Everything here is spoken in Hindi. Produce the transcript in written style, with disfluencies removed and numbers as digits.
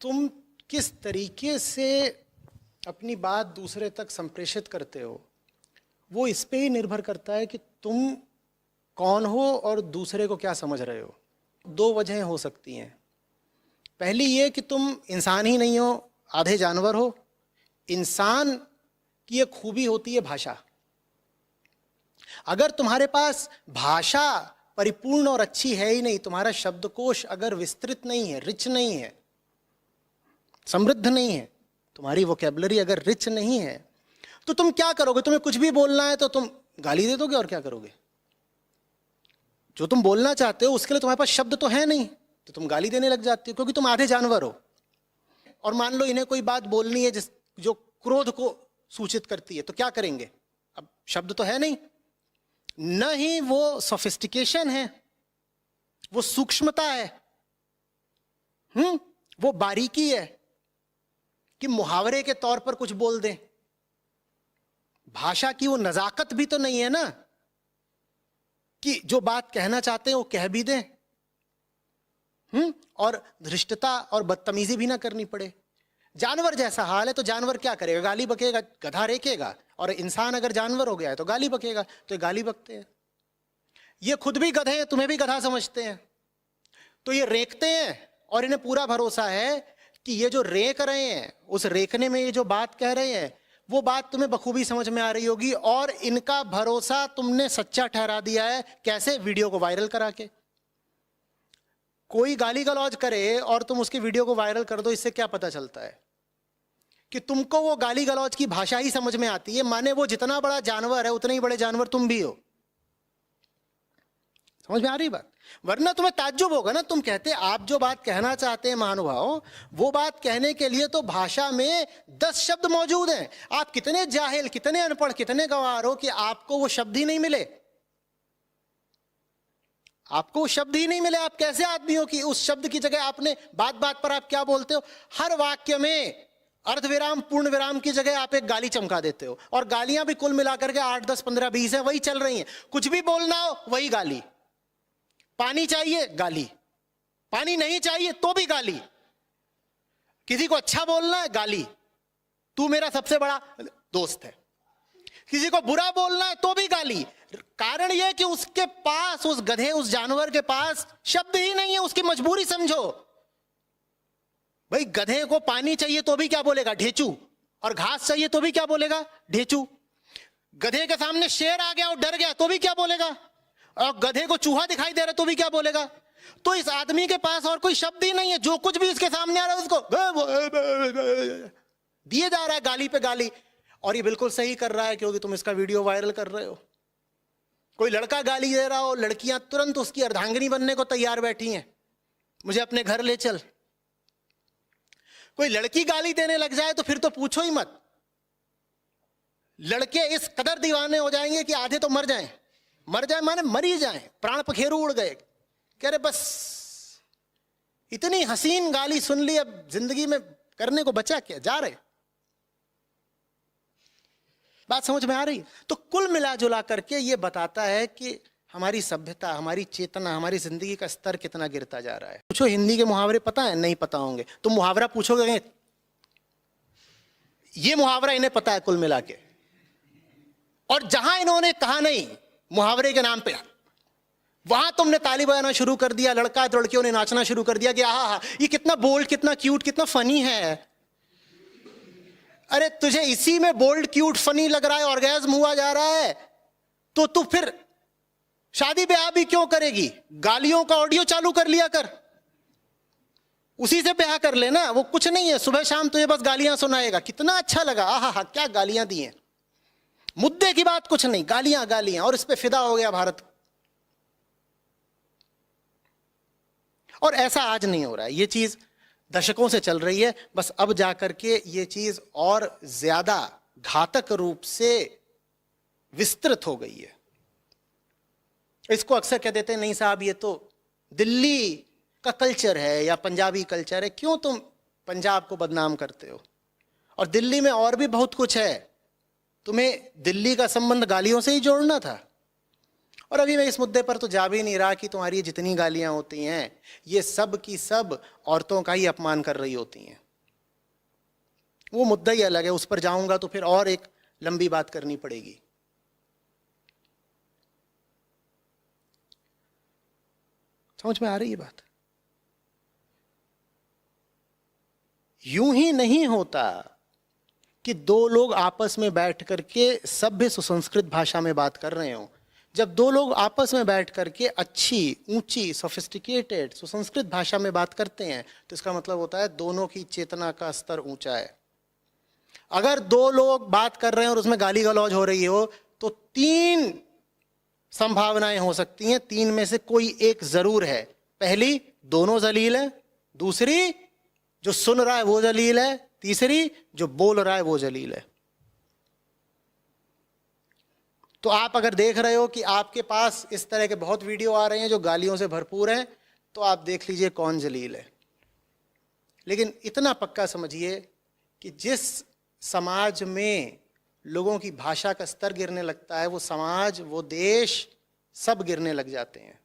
तुम किस तरीके से अपनी बात दूसरे तक संप्रेषित करते हो वो इस पे ही निर्भर करता है कि तुम कौन हो और दूसरे को क्या समझ रहे हो। दो वजहें हो सकती हैं। पहली ये कि तुम इंसान ही नहीं हो, आधे जानवर हो। इंसान की एक खूबी होती है भाषा। अगर तुम्हारे पास भाषा परिपूर्ण और अच्छी है ही नहीं, तुम्हारा शब्दकोश अगर विस्तृत नहीं है, रिच नहीं है, समृद्ध नहीं है, तुम्हारी वोकैबुलरी अगर रिच नहीं है, तो तुम क्या करोगे? तुम्हें कुछ भी बोलना है तो तुम गाली दे दोगे और क्या करोगे? जो तुम बोलना चाहते हो उसके लिए तुम्हारे पास शब्द तो है नहीं, तो तुम गाली देने लग जाते हो, क्योंकि तुम आधे जानवर हो। और मान लो इन्हें कोई बात बोलनी है जो क्रोध को सूचित करती है, तो क्या करेंगे? अब शब्द तो है नहीं, न ही वो सोफिस्टिकेशन है, वो सूक्ष्मता है, वो बारीकी है कि मुहावरे के तौर पर कुछ बोल दें। भाषा की वो नजाकत भी तो नहीं है ना कि जो बात कहना चाहते हैं वो कह भी दें, और धृष्टता और बदतमीजी भी ना करनी पड़े। जानवर जैसा हाल है, तो जानवर क्या करेगा? गाली बकेगा, गधा रेकेगा। और इंसान अगर जानवर हो गया है तो गाली बकेगा, तो ये गाली बकते हैं। ये खुद भी गधे हैं, तुम्हें भी गधा समझते हैं, तो ये रेकते हैं और इन्हें पूरा भरोसा है कि ये जो रेक रहे हैं, उस रेकने में ये जो बात कह रहे हैं वो बात तुम्हें बखूबी समझ में आ रही होगी, और इनका भरोसा तुमने सच्चा ठहरा दिया है। कैसे? वीडियो को वायरल करा के। कोई गाली गलौज करे और तुम उसके वीडियो को वायरल कर दो, इससे क्या पता चलता है? कि तुमको वो गाली गलौज की भाषा ही समझ में आती है, माने वो जितना बड़ा जानवर है उतने ही बड़े जानवर तुम भी हो। समझ में आ रही बात? वरना तुम्हें ताज्जुब होगा ना, तुम कहते आप जो बात कहना चाहते हैं महानुभाव, वो बात कहने के लिए तो भाषा में 10 शब्द मौजूद हैं। आप कितने जाहिल, कितने अनपढ़, कितने गंवार हो कि आपको वो शब्द ही नहीं मिले। आपको वो शब्द ही नहीं मिले। आप कैसे आदमी हो कि उस शब्द की जगह आपने बात बात पर आप क्या बोलते हो? हर वाक्य में अर्ध विराम, पूर्ण विराम की जगह आप एक गाली चमका देते हो। और गालियां भी कुल मिलाकर के 8, 10, 15, 20 है, वही चल रही हैं। कुछ भी बोलना हो वही गाली। पानी चाहिए, गाली। पानी नहीं चाहिए तो भी गाली। किसी को अच्छा बोलना है, गाली। तू मेरा सबसे बड़ा दोस्त है। किसी को बुरा बोलना है तो भी गाली। कारण यह कि उसके पास, उस गधे, उस जानवर के पास शब्द ही नहीं है, उसकी मजबूरी समझो। भाई गधे को पानी चाहिए तो भी क्या बोलेगा? ढेचू। और घास चाहिए तो भी क्या बोलेगा? ढेचू। गधे के सामने शेर आ गया और डर गया तो भी क्या बोलेगा? और गधे को चूहा दिखाई दे रहा तो भी क्या बोलेगा? तो इस आदमी के पास और कोई शब्द ही नहीं है। जो कुछ भी इसके सामने आ रहा है उसको दिए जा रहा है, गाली पे गाली। और ये बिल्कुल सही कर रहा है, क्योंकि तुम इसका वीडियो वायरल कर रहे हो। कोई लड़का गाली दे रहा हो, लड़कियां तुरंत उसकी अर्धांगिनी बनने को तैयार बैठी हैं, मुझे अपने घर ले चल। कोई लड़की गाली देने लग जाए तो फिर तो पूछो ही मत। लड़के इस कदर दीवाने हो जाएंगे कि आधे तो मर जाएं। मर जाए माने मर ही जाए, प्राण पखेरु उड़ गए। कह रहे बस इतनी हसीन गाली सुन ली, अब जिंदगी में करने को बचा क्या? जा रहे। बात समझ में आ रही? तो कुल मिला जुला करके ये बताता है कि हमारी सभ्यता, हमारी चेतना, हमारी जिंदगी का स्तर कितना गिरता जा रहा है। पूछो हिंदी के मुहावरे पता है? नहीं पता होंगे। तुम मुहावरा पूछोगे, ये मुहावरा इन्हें पता है कुल मिला के। और जहां इन्होंने कहा नहीं मुहावरे के नाम पे, वहां तुमने ताली बजाना शुरू कर दिया, लड़का लड़कियों ने नाचना शुरू कर दिया कि आहा ये कितना बोल्ड, कितना क्यूट, कितना फनी है। अरे तुझे इसी में बोल्ड, क्यूट, फनी लग रहा है, ऑर्गेज्म हुआ जा रहा है, तो तू फिर शादी ब्याह भी क्यों करेगी? गालियों का ऑडियो चालू कर लिया कर, उसी से ब्याह कर लेना। वो कुछ नहीं है, सुबह शाम तुझे बस गालियां सुनाएगा। कितना अच्छा लगा, आहा क्या गालियां दी हैं। मुद्दे की बात कुछ नहीं, गालियां गालियां, और इस पे फिदा हो गया भारत। और ऐसा आज नहीं हो रहा है, ये चीज दशकों से चल रही है। बस अब जाकर के ये चीज और ज्यादा घातक रूप से विस्तृत हो गई है। इसको अक्सर कह देते हैं, नहीं साहब ये तो दिल्ली का कल्चर है या पंजाबी कल्चर है। क्यों तुम पंजाब को बदनाम करते हो? और दिल्ली में और भी बहुत कुछ है। तुम्हें दिल्ली का संबंध गालियों से ही जोड़ना था। और अभी मैं इस मुद्दे पर तो जा भी नहीं रहा कि तुम्हारी जितनी गालियां होती हैं ये सब की सब औरतों का ही अपमान कर रही होती हैं। वो मुद्दा ही अलग है, उस पर जाऊंगा तो फिर और एक लंबी बात करनी पड़ेगी। समझ में आ रही है बात? यूं ही नहीं होता कि दो लोग आपस में बैठ करके सभ्य सुसंस्कृत भाषा में बात कर रहे हो। जब दो लोग आपस में बैठ करके अच्छी, ऊंची, सोफिस्टिकेटेड, सुसंस्कृत भाषा में बात करते हैं तो इसका मतलब होता है दोनों की चेतना का स्तर ऊंचा है। अगर दो लोग बात कर रहे हैं और उसमें गाली गलौज हो रही हो तो तीन संभावनाएं हो सकती हैं, तीन में से कोई एक जरूर है। पहली, दोनों जलील है। दूसरी, जो सुन रहा है वो जलील है। तीसरी, जो बोल रहा है वो जलील है। तो आप अगर देख रहे हो कि आपके पास इस तरह के बहुत वीडियो आ रहे हैं जो गालियों से भरपूर हैं, तो आप देख लीजिए कौन जलील है। लेकिन इतना पक्का समझिए कि जिस समाज में लोगों की भाषा का स्तर गिरने लगता है, वो समाज, वो देश सब गिरने लग जाते हैं।